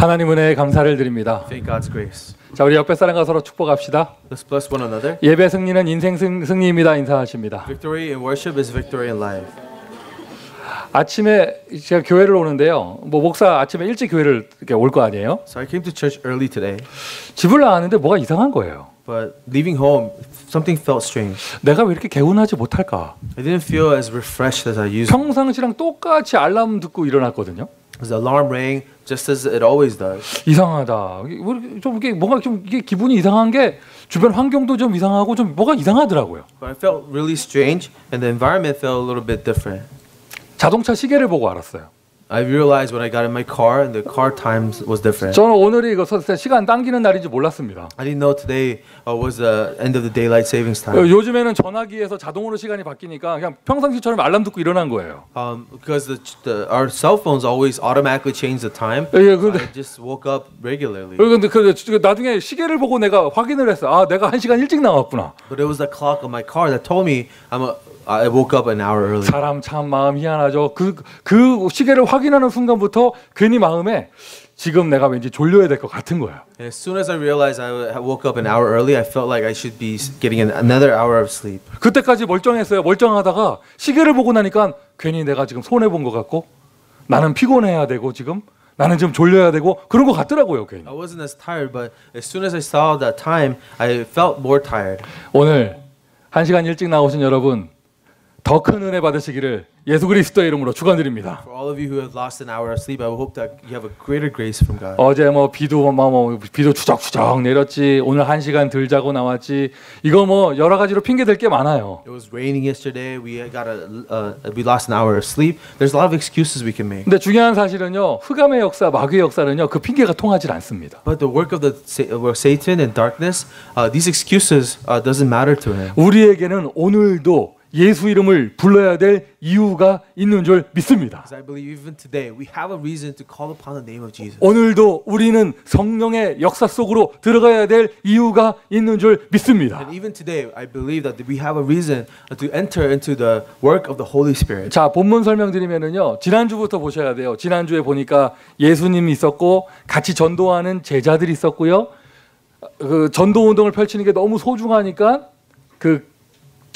하나님 은혜에 감사를 드립니다. Thank God's grace. 자, 우리 옆에 사람과 서로 축복합시다. Let's bless one another. 예배 승리는 인생 승리입니다. 인사하십니다. Victory in worship is victory in life. 아침에 제가 교회를 오는데요. 뭐 목사 아침에 일찍 교회를 이렇게 올 거 아니에요? So I came to church early today, 집을 나왔는데 뭐가 이상한 거예요. but leaving home, something felt strange. 내가 왜 이렇게 개운하지 못할까? I didn't feel as refreshed as I used to. 평상시랑 똑같이 알람 듣고 일어났거든요. The alarm rang just as it always does. 이상하다. 좀 이게 뭔가 좀 이게 기분이 이상한 게 주변 환경도 좀 이상하고 좀 뭐가 이상하더라고요. But I felt really strange, and the environment felt a little bit different. 자동차 시계를 보고 알았어요. I realized when I got in my car, and the car times was different. 저는 오늘이 이거 시간 당기는 날인지 몰랐습니다. I didn't know today was the end of the daylight savings time. 요즘에는 전화기에서 자동으로 시간이 바뀌니까 그냥 평상시처럼 알람 듣고 일어난 거예요. Because our cell phones always automatically change the time. 예, 근데 I just woke up regularly. 근데 나중에 시계를 보고 내가 확인을 했어. 아, 내가 1시간 일찍 나왔구나. But it was the clock on my car that told me I woke up an hour early. 사람 참 마음 희한하죠. 그 시계를 확인하는 순간부터 괜히 마음에 지금 내가 왠지 졸려야 될 것 같은 거예요. And as soon as I realized I woke up an hour early, I felt like I should be getting another hour of sleep. 그때까지 멀쩡했어요. 멀쩡하다가 시계를 보고 나니까 괜히 내가 지금 손해 본 것 같고 나는 피곤해야 되고 지금 나는 좀 졸려야 되고 그런 것 같더라고요. 괜히. I wasn't as tired, but as soon as I saw that time, I felt more tired. 오늘 1시간 일찍 나오신 여러분 더 큰 은혜 받으시기를 예수 그리스도의 이름으로 축원드립니다. For all of you who have lost an hour of sleep, I hope that you have a greater grace from God. 어제 비도 추적추적 내렸지. 오늘 1시간 덜 자고 나왔지. 이거 뭐 여러 가지로 핑계 댈 게 많아요. It was raining yesterday. We lost an hour of sleep. There's a lot of excuses we can make. 근데 중요한 사실은요. 흑암의 역사, 마귀의 역사는요. 그 핑계가 통하지 않습니다. But the work of Satan and darkness, these excuses doesn't matter to him. 우리에게는 오늘도 예수 이름을 불러야 될 이유가 있는 줄 믿습니다. Because I believe even today we have a reason to call upon the name of Jesus. 오늘도 우리는 성령의 역사 속으로 들어가야 될 이유가 있는 줄 믿습니다. And even today, I believe that we have a reason to enter into the work of the Holy Spirit. 자, 본문 설명드리면은요. 지난주부터 보셔야 돼요. 지난주에 보니까 예수님이 있었고 같이 전도하는 제자들이 있었고요. 그 전도 운동을 펼치는 게 너무 소중하니까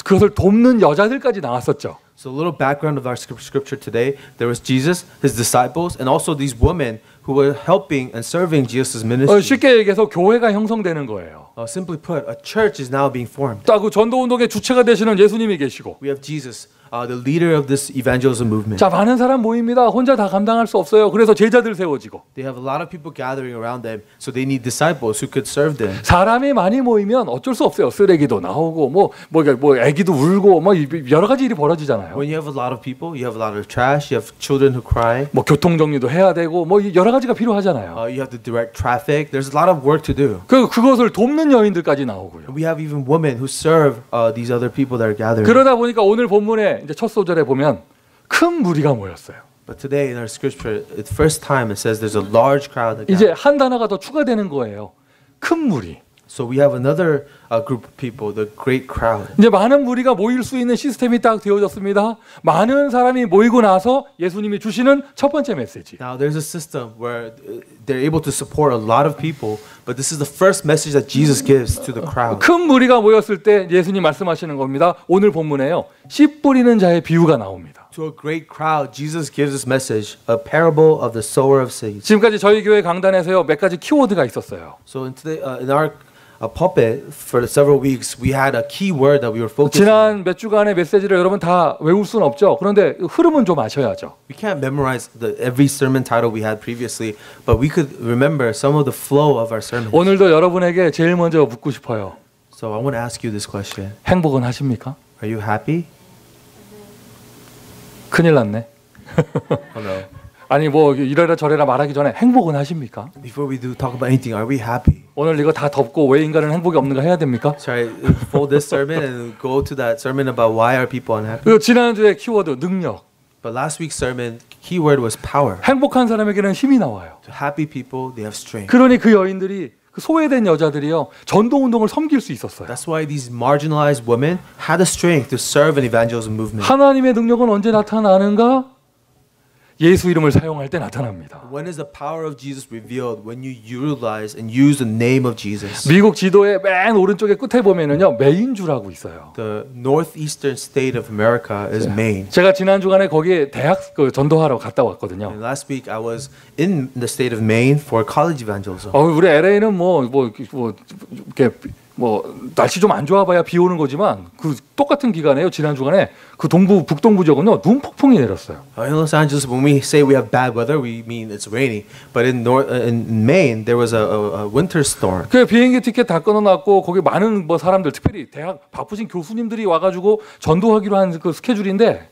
그것을 돕는 여자들까지 나왔었죠. So a little background of our scripture today. There was Jesus, his disciples, and also these women who were helping and serving Jesus' ministry. 쉽게 얘기해서 교회가 형성되는 거예요. Simply put, a church is now being formed. 그 전도 운동의 주체가 되시는 예수님이 계시고. We have Jesus, the leader of this evangelism movement. 자, 많은 사람 모입니다. 혼자 다 감당할 수 없어요. 그래서 제자들 세워지고. They have a lot of people gathering around them, so they need disciples who could serve them. 사람이 많이 모이면 어쩔 수 없어요. 쓰레기도 나오고 뭐 아기도 울고 뭐 여러 가지 일이 벌어지잖아요. When you have a lot of people, you have a lot of trash, you have children who cry. 뭐 교통 정리도 해야 되고 뭐 여러 가지가 필요하잖아요. You have to direct traffic. There's a lot of work to do. 그것을 돕는 여인들까지 나오고요. We have even women who serve these other people that are gathering. 그러다 보니까 오늘 본문에 이제 첫 소절에 보면 큰 무리가 모였어요. But today in our scripture, the first time it says there's a large crowd that 이제 gathered. 한 단어가 더 추가되는 거예요. 큰 무리. So we have another group of people, the great crowd. 이제 많은 무리가 모일 수 있는 시스템이 딱 되어졌습니다. 많은 사람이 모이고 나서 예수님이 주시는 첫 번째 메시지. Now there's a system where they're able to support a lot of people, but this is the first message that Jesus gives to the crowd. 큰 무리가 모였을 때 예수님 말씀하시는 겁니다. 오늘 본문에요. 씨 뿌리는 자의 비유가 나옵니다. To a great crowd, Jesus gives this message, a parable of the sower of seeds. 지금까지 저희 교회 강단에서요. 몇 가지 키워드가 있었어요. So in our pulpit for several weeks, we had a key word that we were focusing on. 지난 몇 주간의 메시지를 여러분 다 외울 수는 없죠. 그런데 흐름은 좀 아셔야죠. We can't memorize every sermon title we had previously, but we could remember some of the flow of our sermons. 오늘도 여러분에게 제일 먼저 묻고 싶어요. So I want to ask you this question. 행복은 하십니까? Are you happy? 큰일 났네. Oh no. 아니 뭐 이래라 저래라 말하기 전에 행복은 하십니까? Before we do talk about anything, are we happy? 오늘 이거 다 덮고 왜 인간은 행복이 없는가 해야 됩니까? Shall I fold this sermon and go to that sermon about why are people unhappy? 그리고 지난주에 키워드 능력. But last week's sermon, key word was power. 행복한 사람에게는 힘이 나와요. To happy people, they have strength. 그러니 그 여인들이 그 소외된 여자들이요 전도 운동을 섬길 수 있었어요. That's why these marginalized women had the strength to serve an evangelism movement. 하나님의 능력은 언제 나타나는가? 예수 이름을 사용할 때 나타납니다. When is the power of Jesus revealed? When you utilize and use the name of Jesus. 미국 지도의 맨 오른쪽에 끝에 보면은요 메인주라고 있어요. The northeastern state of America is Maine. 제가 지난 주간에 거기에 대학 그 전도하러 갔다 왔거든요. And last week I was in the state of Maine for college evangelism. 우리 LA는 뭐 이렇게 뭐 날씨 좀 안 좋아봐야 비 오는 거지만 그 똑같은 기간에요. 지난 주간에 그 동부 북동부 지역은요 눈 폭풍이 내렸어요. In Los Angeles, when we say we have bad weather, we mean it's rainy. But in Maine, there was a winter storm. 그 비행기 티켓 다 끊어놨고 거기 많은 뭐 사람들 특별히 대학 바쁘신 교수님들이 와가지고 전도하기로 한 그 스케줄인데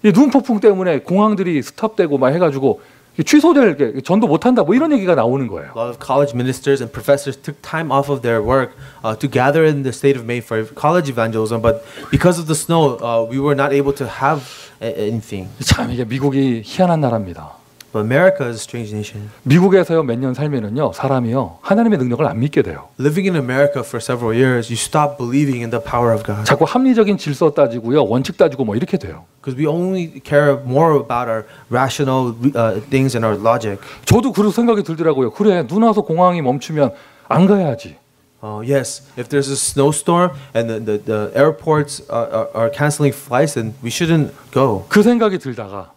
이 눈 폭풍 때문에 공항들이 스탑되고 막 해가지고 취소될 게 전도 못한다 뭐 이런 얘기가 나오는 거예요. A lot of college ministers and professors took time off of their work to gather in the state of Maine for college evangelism, but because of the snow, we were not able to have anything. 참 이게 미국이 희한한 나라입니다. But America is a strange nation. 미국에서요 몇 년 살면은요 사람이요 하나님의 능력을 안 믿게 돼요. Living in America for several years, you stop believing in the power of God. 자꾸 합리적인 질서 따지고요 원칙 따지고 뭐 이렇게 돼요. Because we only care more about our rational things and our logic. 저도 그런 생각이 들더라고요. 그래 눈 와서 공항이 멈추면 안 가야지. Yes, if there's a snowstorm and the airports are canceling flights, then we shouldn't go. 그 생각이 들다가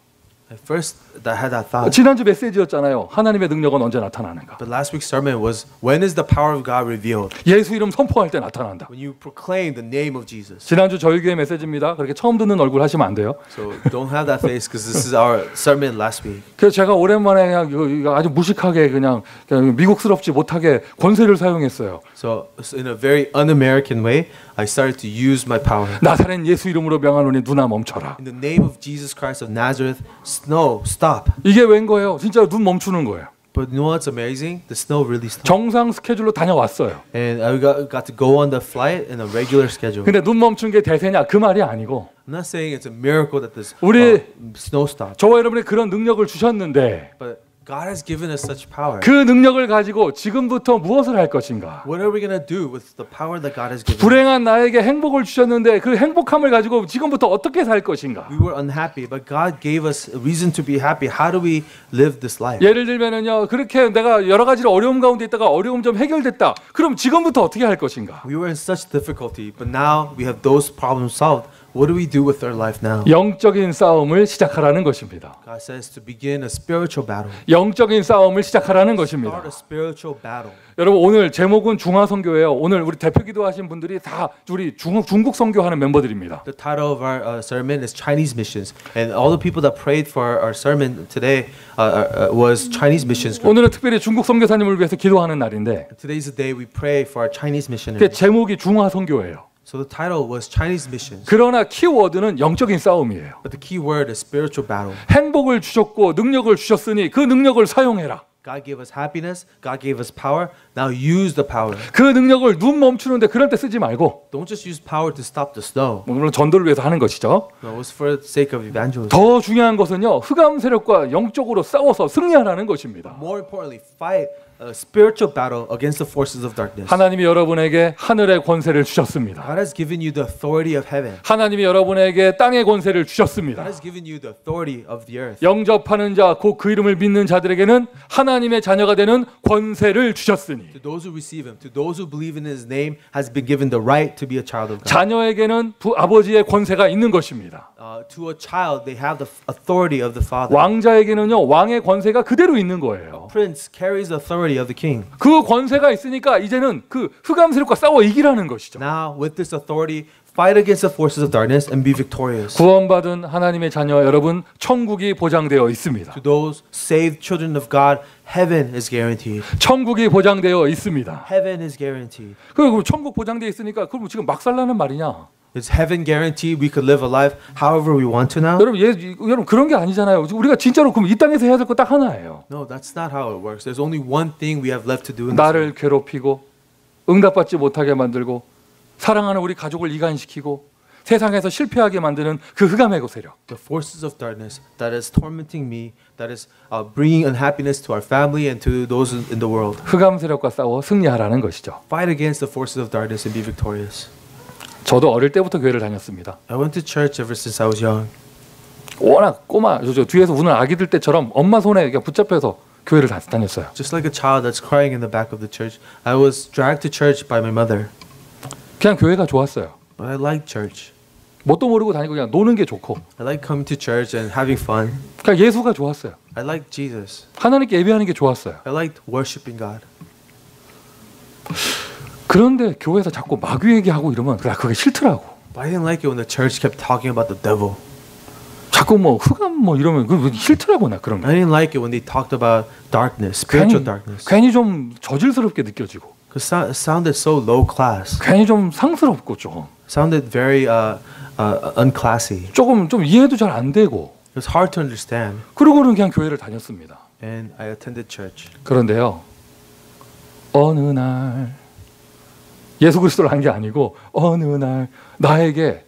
At first, I had that thought. 지난주 메시지였잖아요. 하나님의 능력은 언제 나타나는가? But last week's sermon was, when is the power of God revealed? 예수 이름 선포할 때 나타난다. When you proclaim the name of Jesus. 지난주 저희 교회 메시지입니다. 그렇게 처음 듣는 얼굴 하시면 안 돼요. So don't have that face because this is our sermon last week. 그래서 제가 오랜만에 그냥 이거 아주 무식하게 그냥 미국스럽지 못하게 권세를 사용했어요. So in a very un-American way, I started to use my power. 나사렛 예수 이름으로 명하노니 눈아 멈춰라. In the name of Jesus Christ of Nazareth, snow, stop. 이게 웬 거예요? 진짜 눈 멈추는 거예요. But you know what's amazing? The snow really stopped. 정상 스케줄로 다녀왔어요. And I got to go on the flight in a regular schedule. 근데 눈 멈춘 게 대세냐? 그 말이 아니고 I'm not saying it's a miracle that this 우리 snow stopped. 저와 여러분이 그런 능력을 주셨는데 But God has given us such power. 그 능력을 가지고 지금부터 무엇을 할 것인가? What are we going to do with the power that God has given us? 불행한 나에게 행복을 주셨는데 그 행복함을 가지고 지금부터 어떻게 살 것인가? We were unhappy, but God gave us a reason to be happy. How do we live this life? 예를 들면은요, 그렇게 내가 여러 가지로 어려움 가운데 있다가 어려움 좀 해결됐다. 그럼 지금부터 어떻게 할 것인가? We were in such difficulty, but now we have those problems solved. What do we do with our life now? 영적인 싸움을 시작하라는 것입니다. God says to begin a spiritual battle. 영적인 싸움을 시작하라는 Start 것입니다. a spiritual battle. 여러분 오늘 제목은 중화선교예요. 오늘 우리 대표 기도하신 분들이 다 우리 중국 선교하는 멤버들입니다. The title of our sermon is Chinese missions, and all the people that prayed for our sermon today was Chinese missions group. 오늘은 특별히 중국 선교사님을 위해서 기도하는 날인데 Today's the day we pray for our Chinese 그 missionaries. 제목이 중화선교예요. So the title was Chinese missions, 그러나 키워드는 영적인 싸움이에요. but the key word is spiritual battle. 행복을 주셨고 능력을 주셨으니 그 능력을 사용해라. God gave us happiness. God gave us power. Now use the power. 그 능력을 눈 멈추는데 그럴 때 쓰지 말고 Don't just use power to stop the snow. 물론 전도를 위해서 하는 것이죠. No, it's for the sake of evangelism. 더 중요한 것은요. 흑암 세력과 영적으로 싸워서 승리하라는 것입니다. More importantly, fight a spiritual battle against the forces of darkness. 하나님이 여러분에게 하늘의 권세를 주셨습니다. God has given you the authority of heaven. 하나님이 여러분에게 땅의 권세를 God 주셨습니다. has given you the authority of the earth. 영접하는 자, 곧 그 이름을 믿는 자들에게는 하나님의 자녀가 되는 권세를 주셨으니 To those who receive him, to those who believe in his name, has been given the right to be a child of God. 자녀에게는 아버지의 권세가 있는 것입니다. To a child, they have the authority of the father. 왕자에게는요 왕의 권세가 그대로 있는 거예요. Prince carries the authority of the king. 그 권세가 있으니까 이제는 그 흑암 세력과 싸워 이기라는 것이죠. Now, with this authority, fight against the forces of darkness and be victorious. 구원받은 하나님의 자녀 여러분, 천국이 보장되어 있습니다. To those saved children of God, heaven is guaranteed. 천국이 보장되어 있습니다. Heaven is guaranteed. 그리고 천국 보장되어 있으니까 그럼 지금 막 살라는 말이냐? Is heaven guaranteed? We could live a life however we want to now? 여러분 그런 게 아니잖아요. 우리가 진짜로 그럼 이 땅에서 해야 될 거 딱 하나예요. No, that's not how it works. There's only one thing we have left to do in this 나를 괴롭히고 응답받지 못하게 만들고 사랑하는 우리 가족을 이간시키고 세상에서 실패하게 만드는 그 흑암의 세력. The forces of darkness that is tormenting me, that is bringing unhappiness to our family and to those in the world. 흑암 세력과 싸워 승리하라는 것이죠. Fight against the forces of darkness and be victorious. 저도 어릴 때부터 교회를 다녔습니다. I went to church ever since I was young. 워낙 꼬마 저 뒤에서 우는 아기들 때처럼 엄마 손에 그냥 붙잡혀서 교회를 다녔어요. Just like a child that's crying in the back of the church, I was dragged to church by my mother. 그냥 교회가 좋았어요. But I liked church. 뭣도 모르고 다니고 그냥 노는 게 좋고. I like coming to church and having fun. 그러니까 예수가 좋았어요. I liked Jesus. 하나님께 예배하는 게 좋았어요. I liked worshiping God. 그런데 교회에서 자꾸 마귀 얘기하고 이러면 그게 싫더라고. But I didn't like it when the church kept talking about the devil. 자꾸 뭐 흑암 뭐 이러면 그 싫더라고 나 그런 거. I didn't like it when they talked about darkness, spiritual darkness. 괜히 좀 저질스럽게 느껴지고. Because it sounded so low class. 괜히 좀 상스럽고 좀. Sounded very unclassy. 조금 좀 이해도 잘 안 되고. It was hard to understand. 그러고는 그냥 교회를 다녔습니다. And I attended church. 그런데요. 어느 날 예수 그리스도를 한 게 아니고 어느 날 나에게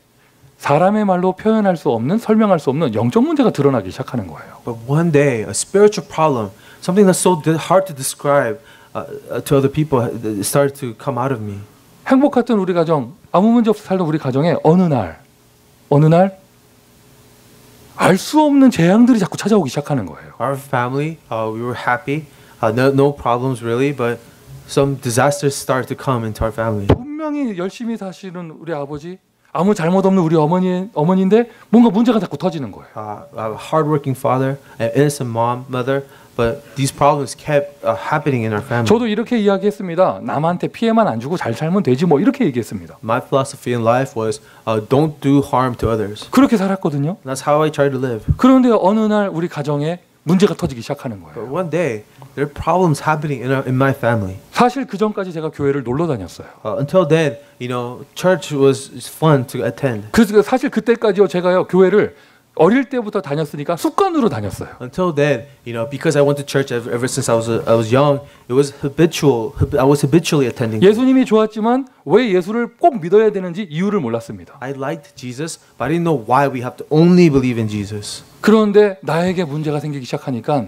사람의 말로 표현할 수 없는 설명할 수 없는 영적 문제가 드러나기 시작하는 거예요. But one day, a spiritual problem, something that's so hard to describe to other people, started to come out of me. 행복했던 우리 가정, 아무 문제 없이 살던 우리 가정에 어느 날 알 수 없는 재앙들이 자꾸 찾아오기 시작하는 거예요. Our family, we were happy, no problems really, but some disasters started to come into our family. 분명히 열심히 사시는 우리 아버지, 아무 잘못 없는 우리 어머니인데 뭔가 문제가 자꾸 터지는 거예요. A hardworking father, an innocent mother, but these problems kept happening in our family. 저도 이렇게 이야기했습니다. 남한테 피해만 안 주고 잘 살면 되지 뭐 이렇게 얘기했습니다. My philosophy in life was don't do harm to others. 그렇게 살았거든요. That's how I try to live. 그런데 어느 날 우리 가정에 문제가 터지기 시작하는 But 거예요. one day, there are problems happening in my family. 사실 그 전까지 제가 교회를 놀러 다녔어요. Until then, church was fun to attend. 그래서 사실 그때까지요 제가요 교회를 어릴 때부터 다녔으니까 습관으로 다녔어요. Until then, because I went to church ever since I was young, it was habitual. I was habitually attending. 예수님이 좋았지만 왜 예수를 꼭 믿어야 되는지 이유를 몰랐습니다. I liked Jesus, but I didn't know why we have to only believe in Jesus. 그런데 나에게 문제가 생기기 시작하니까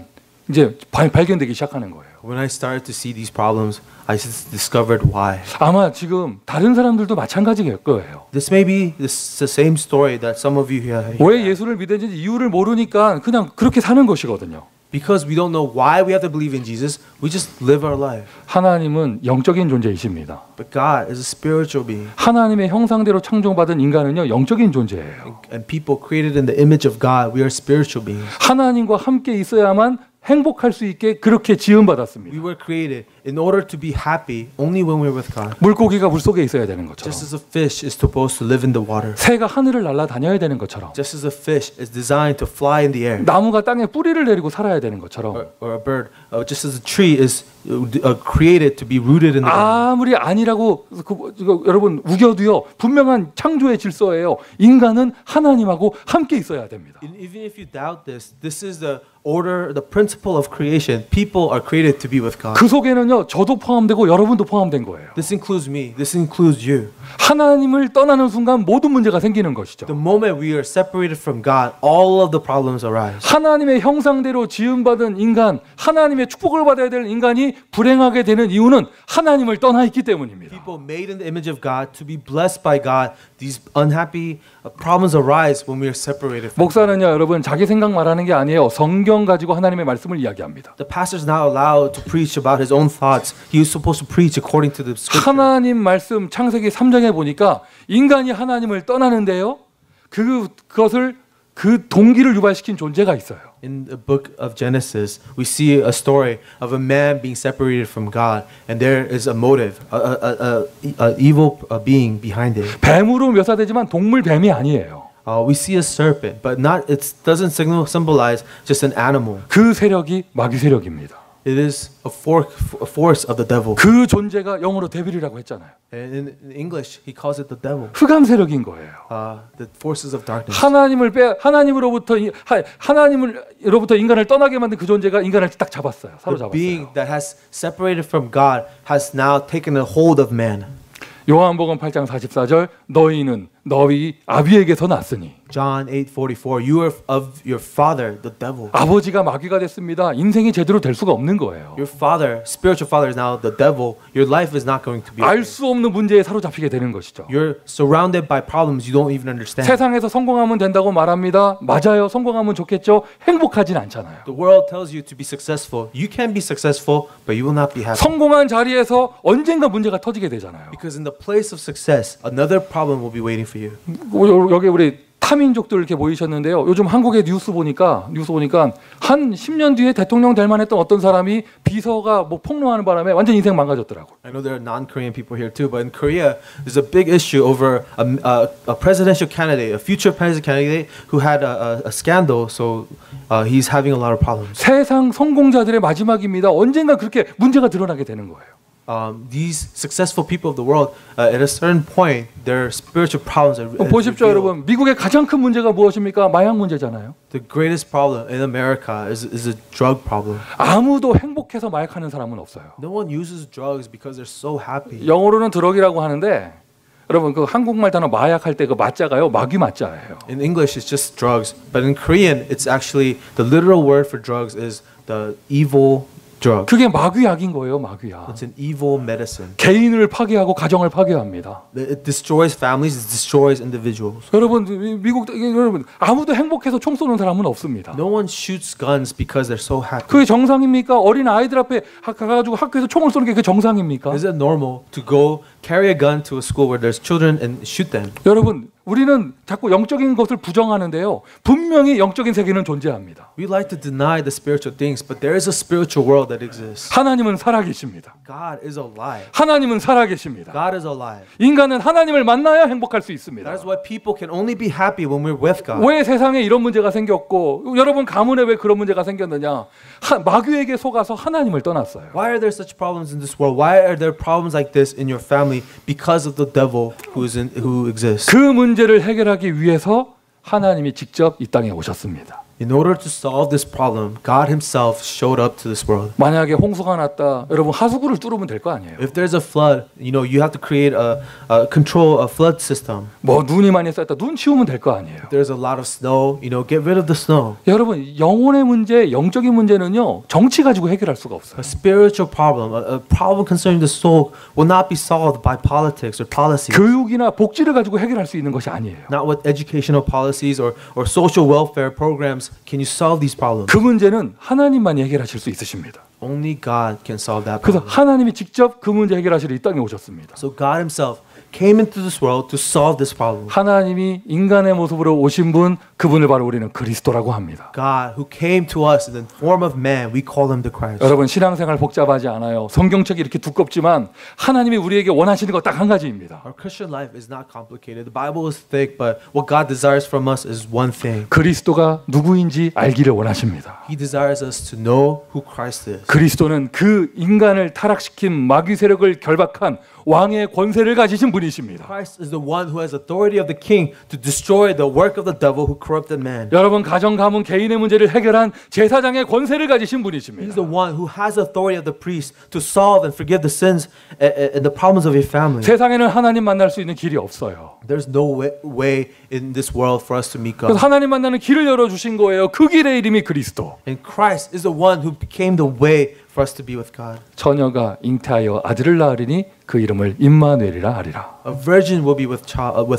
이제 발견되기 시작하는 거예요. When I started to see these problems, I discovered why. 아마 지금 다른 사람들도 마찬가지일 거예요. This may be the same story that some of you here. 왜 예수를 믿는지 이유를 모르니까 그냥 그렇게 사는 것이거든요. Because we don't know why we have to believe in Jesus, we just live our life. 하나님은 영적인 존재이십니다. But God is a spiritual being. 하나님의 형상대로 창조받은 인간은요 영적인 존재예요. And people created in the image of God, we are spiritual beings. 하나님과 함께 있어야만 행복할 수 있게 그렇게 지음받았습니다. We were created in order to be happy only when we're with God. 물고기가 물속에 있어야 되는 것처럼, Just as a fish is supposed to live in the water. 새가 하늘을 날아다녀야 되는 것처럼, Just as a fish is designed to fly in the air. 나무가 땅에 뿌리를 내리고 살아야 되는 것처럼, Or a bird, just as a tree is created to be rooted in the ground. 아무리 아니라고 여러분 우겨도요 분명한 창조의 질서예요. 인간은 하나님하고 함께 있어야 됩니다. Even if you doubt this, this is the order, the principle of creation. People are created to be with God. 그 속에는요 저도 포함되고 여러분도 포함된 거예요. This includes me. This includes you. 하나님을 떠나는 순간 모든 문제가 생기는 것이죠. The moment we are separated from God, all of the problems arise. 하나님의 형상대로 지음받은 인간, 하나님의 축복을 받아야 될 인간이 불행하게 되는 이유는 하나님을 떠나 있기 때문입니다. People made in the image of God to be blessed by God. These unhappy problems arise when we are separated from God. 목사는요 여러분 자기 생각 말하는 게 아니에요. 성경 가지고 하나님의 말씀을 이야기합니다. The pastor is not allowed to preach about his own thoughts. He is supposed to preach according to the scripture. 하나님 말씀 창세기 3장에 보니까 인간이 하나님을 떠나는데요. 그것을 그 동기를 유발시킨 존재가 있어요. In the book of Genesis, we see a story of a man being separated from God, and there is a motive, a evil being behind it. 뱀으로 묘사되지만 동물 뱀이 아니에요. We see a serpent, but it doesn't symbolize just an animal. 그 세력이 마귀 세력입니다. It is a force of the devil. 그 존재가 영어로 데빌이라고 했잖아요. And in English, he calls it the devil. 흑암 세력인 거예요. The forces of darkness. 하나님으로부터 인간을 떠나게 만든 그 존재가 인간을 딱 잡았어요. The being 사로잡았어요. that has separated from God has now taken a hold of man. 요한복음 8장 44절 너희는 너희 아비에게서 났으니. John 8:44. You are of your father, the devil. 아버지가 마귀가 됐습니다. 인생이 제대로 될 수가 없는 거예요. Your father, spiritual father, is now the devil. Your life is not going to be. 알 수 없는 문제에 사로잡히게 되는 것이죠. You're surrounded by problems you don't even understand. 세상에서 성공하면 된다고 말합니다. 맞아요. 성공하면 좋겠죠. 행복하진 않잖아요. The world tells you to be successful. You can be successful, but you will not be happy. 성공한 자리에서 언젠가 문제가 터지게 되잖아요. Because in the place of success, another problem will be waiting for you. 여기 우리 타민족들 이렇게 모이셨는데요. 요즘 한국의 뉴스 보니까 한 10년 뒤에 대통령 될 만했던 어떤 사람이 비서가 뭐 폭로하는 바람에 완전 인생 망가졌더라고. I know there are non-Korean people here too, but in Korea, there's a big issue over a presidential candidate, a future president candidate who had a scandal. So he's having a lot of problems. 세상 성공자들의 마지막입니다. 언젠가 그렇게 문제가 드러나게 되는 거예요. These successful people of the world, at a certain point, their spiritual problems are 보십시오, revealed. 여러분. 미국의 가장 큰 문제가 무엇입니까? 마약 문제잖아요. The greatest problem in America is a drug problem. 아무도 행복해서 마약하는 사람은 없어요. No one uses drugs because they're so happy. 영어로는 드럭이라고 하는데 여러분 그 한국말 단어 마약할 때 그 맞자가요. 마귀 맞자예요. In English, it's just drugs, but in Korean, it's actually the literal word for drugs is the evil drug. 그게 마귀약인 거예요. 마귀약. It's an evil medicine. 개인을 파괴하고 가정을 파괴합니다. It destroys families. It destroys individuals. 여러분 여러분 아무도 행복해서 총 쏘는 사람은 없습니다. No one shoots guns because they're so happy. 그게 정상입니까? 어린 아이들 앞에 가가지고 학교에서 총을 쏘는 게 그 정상입니까? Is it normal to go carry a gun to a school where there's children and shoot them? 여러분 우리는 자꾸 영적인 것을 부정하는데요. 분명히 영적인 세계는 존재합니다. We like to deny the spiritual things, but there is a spiritual world that exists. 하나님은 살아계십니다. God is alive. 하나님은 살아계십니다. God is alive. 인간은 하나님을 만나야 행복할 수 있습니다. That is why people can only be happy when we're with God. 왜 세상에 이런 문제가 생겼고 여러분 가문에 왜 그런 문제가 생겼느냐? 마귀에게 속아서 하나님을 떠났어요. Why are there such problems in this world? Why are there problems like this in your family? Because of the devil who exists. 그 문제를 해결하기 위해서 하나님이 직접 이 땅에 오셨습니다. In order to solve this problem, God Himself showed up to this world. 만약에 홍수가 났다, 여러분 하수구를 뚫으면 될 거 아니에요. If there's a flood, you have to create a control a flood system. 뭐 눈이 많이 쌓였다, 눈 치우면 될 거 아니에요. If there's a lot of snow, get rid of the snow. 여러분 영혼의 문제, 영적인 문제는요 정치 가지고 해결할 수가 없어요. A spiritual problem, a problem concerning the soul, will not be solved by politics or policies. 교육이나 복지를 가지고 해결할 수 있는 것이 아니에요. Not with educational policies or social welfare programs can you solve these problems. 그 문제는 하나님만이 해결하실 수 있으십니다. Only God can solve that 그래서 problem. 하나님이 직접 그 문제 해결하시러 이 땅에 오셨습니다. So God Himself came into this world to solve this problem. 하나님이 인간의 모습으로 오신 분, 그분을 바로 우리는 그리스도라고 합니다. God who came to us in the form of man, we call Him the Christ. 여러분 신앙생활 복잡하지 않아요. 성경책이 이렇게 두껍지만 하나님이 우리에게 원하시는 거 딱 한 가지입니다. Our Christian life is not complicated. The Bible is thick, but what God desires from us is one thing. 그리스도가 누구인지 알기를 원하십니다. He desires us to know who Christ is. 그리스도는 그 인간을 타락시킨 마귀 세력을 결박한 왕의 권세를 가지신 분이십니다. Christ is the one who has authority of the king to destroy the work of the devil who corrupted man. 여러분 가정 가문 개인의 문제를 해결한 제사장의 권세를 가지신 He's 분이십니다. the one who has authority of the priest to solve and forgive the sins and the problems of your family. 세상에는 하나님 만날 수 있는 길이 없어요. There's no way in this world for us to meet 그래서 God. 하나님 만나는 길을 열어주신 거예요. 그 길의 이름이 그리스도. And Christ is the one who became the way for us to be with God. 처녀가 잉태하여 아들을 낳으리니 그 이름을 임마누엘이라 하리라. A virgin will be with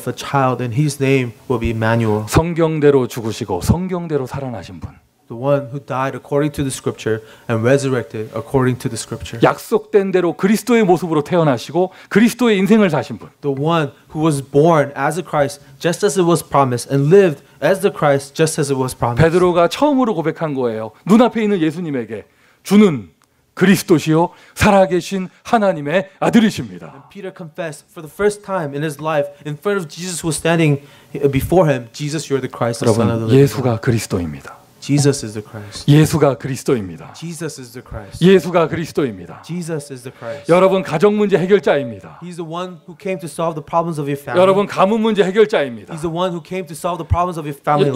a child, and his name will be Emmanuel. 성경대로 죽으시고 성경대로 살아나신 분. The one who died according to the scripture and resurrected according to the scripture. 약속된 대로 그리스도의 모습으로 태어나시고 그리스도의 인생을 사신 분. The one who was born as a Christ, just as it was promised, and lived as the Christ, just as it was promised. 베드로가 처음으로 고백한 거예요. 눈앞에 있는 예수님에게 주는 그리스도시요 살아계신 하나님의 아들이십니다. Peter confessed for the first time in his life in front of Jesus who was standing before him, Jesus, you're the Christ, the Son of the 여러분 living God. 예수가 그리스도입니다. Jesus is the Christ. 예수가 그리스도입니다. Jesus is the Christ. 예수가 그리스도입니다. Jesus is the Christ. 여러분 가정 문제 해결자입니다. He's the one who came to solve the problems of your family. 여러분 가문 문제 해결자입니다. He's the one who came to solve the problems of your family.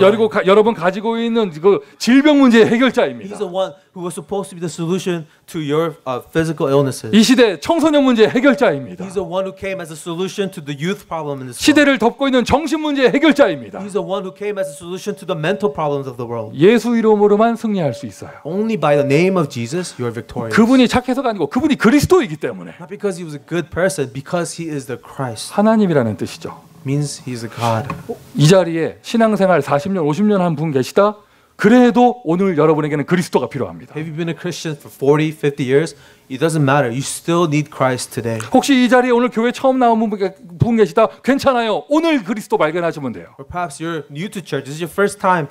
여러분 가지고 있는 그 질병 문제 해결자입니다. He's the one who was supposed to be the solution to your physical illnesses. 이 시대 청소년 문제 해결자입니다. He's the one who came as a solution to the youth problem in this world. 시대를 덮고 있는 정신 문제 해결자입니다. He's the one who came as a solution to the mental problems of the world. 예수 이름으로만 승리할 수 있어요. Only by the name of Jesus you are victorious. 그분이 착해서가 아니고 그분이 그리스도이기 때문에. Not because he was a good person, because he is the Christ. 하나님이라는 뜻이죠. Means he's a God. 이 자리에 신앙생활 40년, 50년 한 분 계시다? 그래도 오늘 여러분에게는 그리스도가 필요합니다. If you've been a Christian for 40, 50 years, it doesn't matter. You still need Christ today. 혹시 이 자리에 오늘 교회 처음 나온 분 계시다? 괜찮아요. 오늘 그리스도 발견하시면 돼요. Or perhaps you're new to church. This is your first time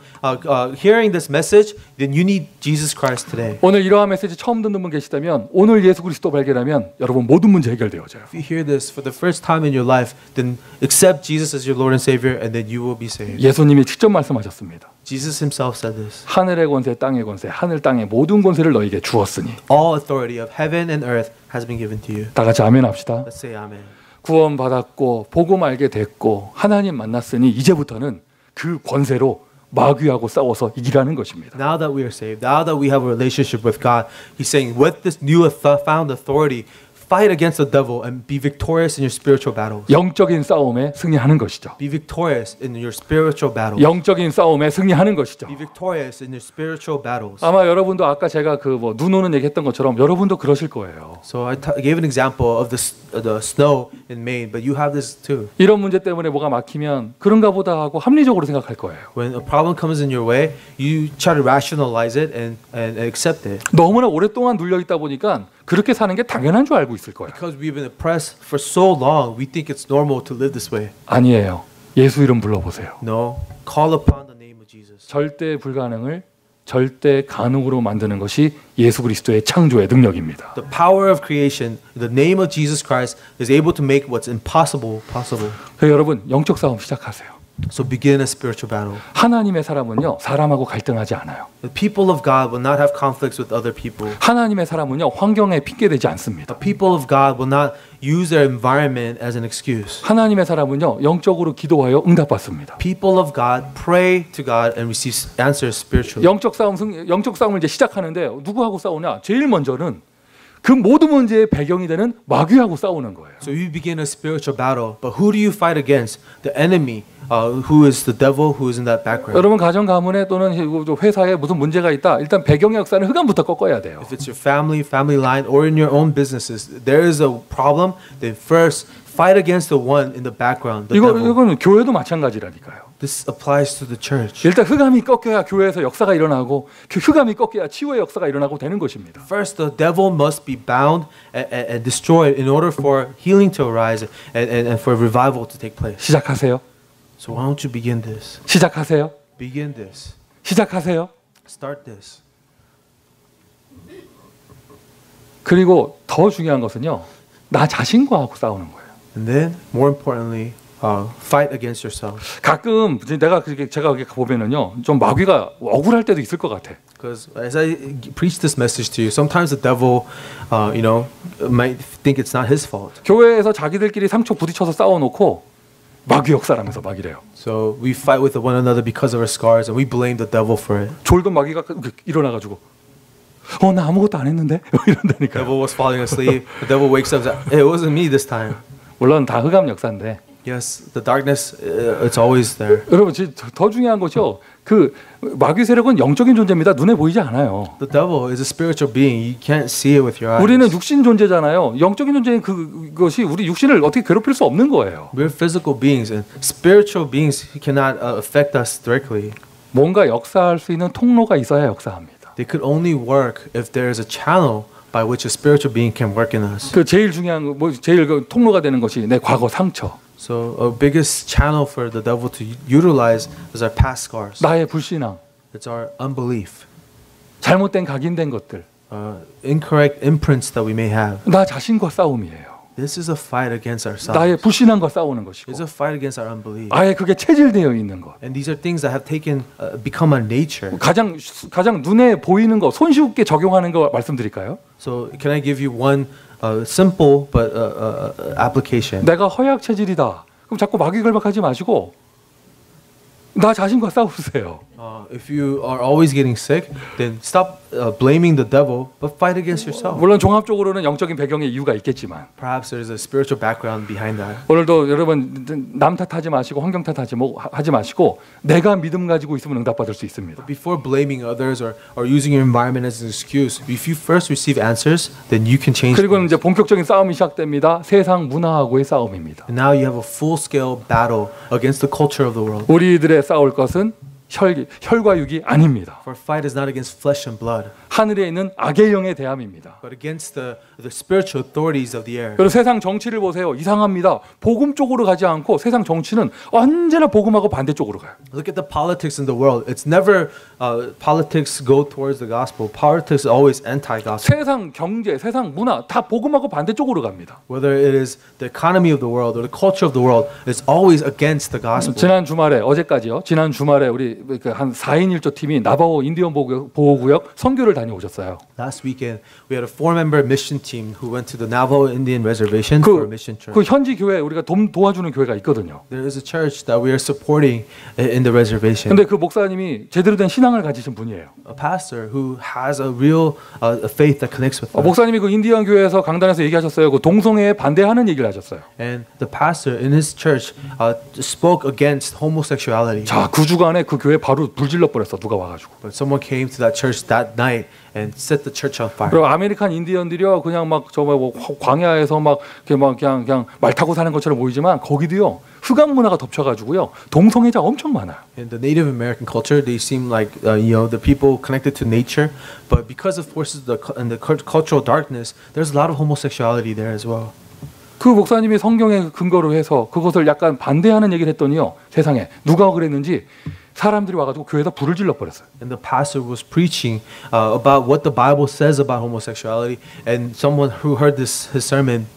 hearing this message. Then you need Jesus Christ today. 오늘 이러한 메시지 처음 듣는 분 계시다면 오늘 예수 그리스도 발견하면 여러분 모든 문제 해결되어져요. If you hear this for the first time in your life, then accept Jesus as your Lord and Savior, and then you will be saved. 예수님이 직접 말씀하셨습니다. Jesus himself said this. 하늘의 권세, 땅의 권세, 하늘 땅의 모든 권세를 너에게 주었으니. All authority of heaven and earth has been given to you. 다 같이 아멘 합시다. Let's say amen. 구원받았고 복음 알게 됐고 하나님 만났으니 이제부터는 그 권세로 마귀하고 싸워서 이기라는 것입니다. Now that we are saved, now that we have a relationship with God, he's saying with this new found authority, fight against the devil and be victorious in your spiritual battles. 영적인 싸움에 승리하는 것이죠. Be victorious in your spiritual battles. 영적인 싸움에 승리하는 것이죠. Be victorious in your spiritual battles. 아마 여러분도 아까 제가 그 뭐 눈 오는 얘기했던 것처럼 여러분도 그러실 거예요. So I gave an example of the snow in Maine, but you have this too. 이런 문제 때문에 뭐가 막히면 그런가 보다 하고 합리적으로 생각할 거예요. When a problem comes in your way, you try to rationalize it and accept it. 너무나 오랫동안 눌려 있다 보니까 그렇게 사는 게 당연한 줄 알고 있을 거예요. Because we've been oppressed for so long, we think it's normal to live this way. 아니에요. 예수 이름 불러보세요. No, call upon the name of Jesus. 절대 불가능을 절대 가능으로 만드는 것이 예수 그리스도의 창조의 능력입니다. The power of creation, the name of Jesus Christ is able to make what's impossible possible. 그래서 여러분 영적 싸움 시작하세요. So begin a spiritual battle. 하나님의 사람은요 사람하고 갈등하지 않아요. The people of God will not have conflicts with other people. 하나님의 사람은요 환경에 핑계대지 않습니다. The people of God will not use their environment as an excuse. 하나님의 사람은요 영적으로 기도하여 응답받습니다. People of God pray to God and receive answers spiritually. 영적 싸움을 이제 시작하는데 누구하고 싸우냐? 제일 먼저는 그 모든 문제의 배경이 되는 마귀하고 싸우는 거예요. So you begin a spiritual battle, but who do you fight against? The enemy, who is the devil, who is in that background. 여러분 가정 가문에 또는 회사에 무슨 문제가 있다. 일단 배경의 역사는 흑암부터 꺾어야 돼요. If it's your family line, or in your own businesses, there is a problem. Then first fight against the one in the background, the devil. 이거는 교회도 마찬가지라니까요. This applies to the church. 일단 흑암이 꺾여야 교회에서 역사가 일어나고 흑암이 꺾여야 치유의 역사가 일어나고 되는 것입니다. First, the devil must be bound and destroyed in order for healing to arise and for revival to take place. 시작하세요. So why don't you begin this? 시작하세요. Begin this. 시작하세요. Start this. 그리고 더 중요한 것은요. 나 자신과 하고 싸우는 거예요. And then, more importantly, fight against yourself. 가끔 제가 그렇게 보면은요. 좀 마귀가 억울할 때도 있을 것 같아. Because as I preach this message to you, sometimes the devil, might think it's not his fault. 교회에서 자기들끼리 상처 부딪혀서 싸워놓고 마귀 역사라면서 막 이래요. So we fight with one another because of our scars, and we blame the devil for it. 졸던 마귀가 일어나가지고 나 아무것도 안 했는데 The 이런다니까요. devil was falling asleep. The devil wakes up and says, "Hey, it wasn't me this time." 물론 다 흑암 역사인데 Yes, the darkness, it's always there. 여러분 더 중요한 것이요. 그 마귀 세력은 영적인 존재입니다. 눈에 보이지 않아요. The devil is a spiritual being. You can't see it with your eyes. 우리는 육신 존재잖아요. 영적인 존재인 그것이 우리 육신을 어떻게 괴롭힐 수 없는 거예요. We're physical beings, and spiritual beings cannot affect us directly. 뭔가 역사할 수 있는 통로가 있어야 역사합니다. They could only work if there is a channel by which a spiritual being can work in us. 그 제일 중요한 제일 그 통로가 되는 것이 내 과거 상처. So our biggest channel for the devil to utilize is our past scars. 나의 불신앙. It's our unbelief, 잘못된 각인된 것들. incorrect imprints that we may have. 나 자신과 싸움이에요. This is a fight against ourselves. 나의 불신앙과 싸우는 것이고 It's a fight against our unbelief. 아예 그게 체질되어 있는 것. And these are things that have taken become our nature. 가장 눈에 보이는 거 손쉽게 적용하는 거 말씀드릴까요? So can I give you one simple but application? 내가 허약 체질이다. 그럼 자꾸 마귀걸박하지 마시고 나 자신과 싸우세요. If you are always getting sick, then stop blaming the devil, but fight against yourself. 물론 종합적으로는 영적인 배경의 이유가 있겠지만 Perhaps there's a spiritual background behind that. 오늘도 여러분 남 탓하지 마시고 환경 탓하지 하지 마시고 내가 믿음 가지고 있으면 응답받을 수 있습니다. Before blaming others or using your environment as an excuse, if you first receive answers, then you can change. 그리고 이제 본격적인 싸움이 시작됩니다. 세상 문화하고의 싸움입니다. And now you have a full-scale battle against the culture of the world. 우리들의 싸울 것은 혈과 육이 아닙니다. For fight is not against flesh and blood, 하늘에 있는 악의 영의 대함입니다. but against the spiritual authorities of the air. 그리고 세상 정치를 보세요. 이상합니다. 복음 쪽으로 가지 않고 세상 정치는 언제나 복음하고 반대쪽으로 가요. Look at the politics in the world. It's never politics go towards the gospel. Politics is always anti-gospel. 세상 경제, 세상 문화 다 복음하고 반대쪽으로 갑니다. Whether it is the economy of the world or the culture of the world, it's always against the gospel. 지난 주말에 어제까지요. 지난 주말에 우리 한 4인 1조 팀이 나바오 인디언 보호구역 선교를 다녀오셨어요. Last weekend, we had a 4-member mission team who went to the Navajo Indian Reservation for a mission trip. 그 현지 교회 우리가 도와주는 교회가 있거든요. There is a church that we are supporting in the reservation. 근데 그 목사님이 제대로 된 신앙을 가지신 분이에요. A pastor who has a real faith that connects with us. 목사님이 그 인디언 교회에서 강단에서 얘기하셨어요. 그 동성애에 반대하는 얘기를 하셨어요. And the pastor in his church spoke against homosexuality. 자, 그 주간에 그 교회 바로 불질러 버렸어. 누가 와가지고. But someone came to that church that night and set the church on fire. 그리고 아메리칸 인디언들이요, 그냥 막 정말 뭐 광야에서 막 그냥 말 타고 사는 것처럼 보이지만 거기도요 흑암 문화가 덮쳐가지고요 동성애자 엄청 많아요. In the Native American culture, they seem like the people connected to nature, but because of forces and the cultural darkness, there's a lot of homosexuality there as well. 그 목사님이 성경에 근거로 해서 그것을 약간 반대하는 얘기를 했더니요 세상에 누가 그랬는지 사람들이 와가지고 교회에다 불을 질러 버렸어요. And the pastor was preaching about what the Bible says about homosexuality, and someone who heard his sermon